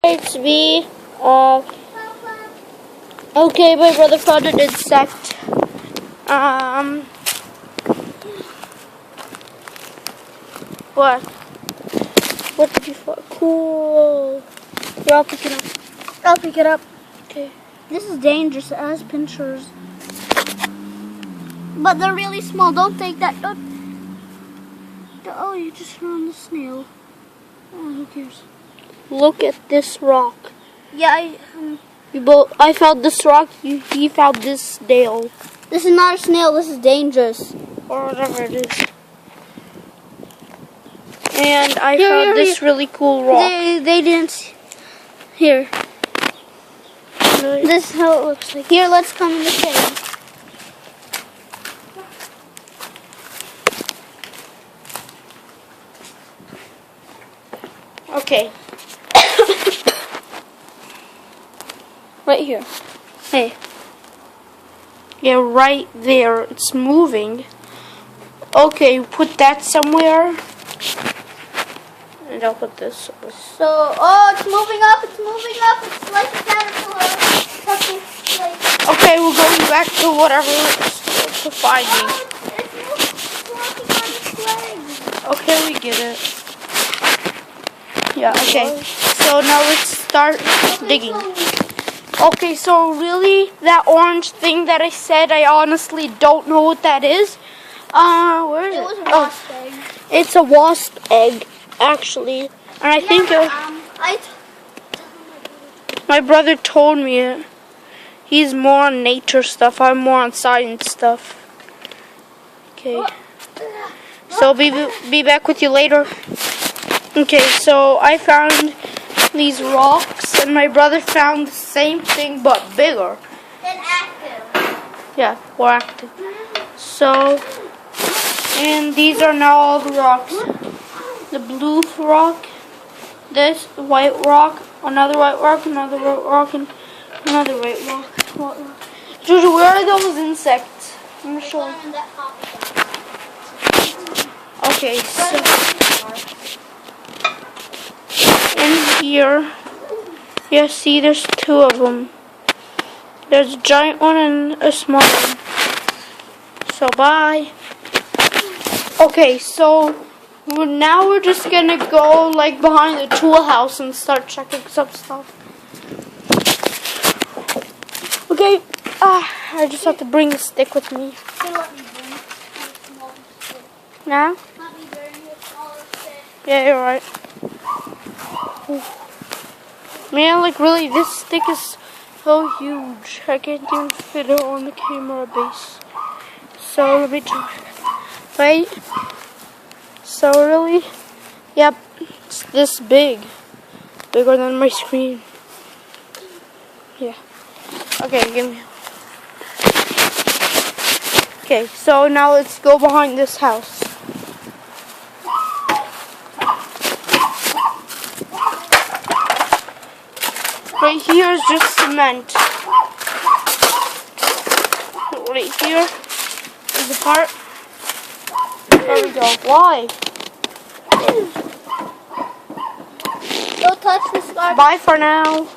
It's me. Okay, my brother found an insect. What? What did you find? Cool. Here, I'll pick it up. I'll pick it up. Okay. This is dangerous. It has pinchers. But they're really small. Don't take that. Don't. Oh, you just found the snail. Oh, who cares? Look at this rock. Yeah, I found this rock. He found this snail. this is not a snail. This is dangerous. Or whatever it is. And I found this really cool rock. They didn't. Here. This is how it looks like. Here, let's come in the cave. Okay. Right here. Hey. Yeah, right there. It's moving. Okay, put that somewhere. And I'll put this. So, oh, it's moving up. It's moving up. It's like a caterpillar. Okay, we're going back to whatever to finding. It's walking on its legs. Okay, we get it. Yeah, okay. So now let's start digging. Okay, so really, that orange thing that I said, I honestly don't know what that is. Where is it? It was a wasp egg. It's a wasp egg, actually. And I think my brother told me it. He's more on nature stuff. I'm more on science stuff. Okay. So be back with you later. Okay, so I found these rocks, and my brother found the same thing but bigger. And active. Yeah, more active. So, and these are now all the rocks. The blue rock, this white rock, another white rock, another white rock, and another white rock. Juju, where are those insects? I'm sure. Okay, so in here, yeah, see, there's two of them. There's a giant one and a small one. So bye. Okay, so now we're just gonna go like behind the tool house and start checking some stuff. Okay, I just have to bring a stick with me. Now? Yeah, you're right. Man, like really, this stick is so huge. I can't even fit it on the camera base. So let me try. Wait. So really, yep, it's this big. Bigger than my screen. Yeah. Okay, give me. Okay, so now let's go behind this house. Right here is just cement. Right here is the part. There we go. Why? Don't touch the scarf. Bye for now.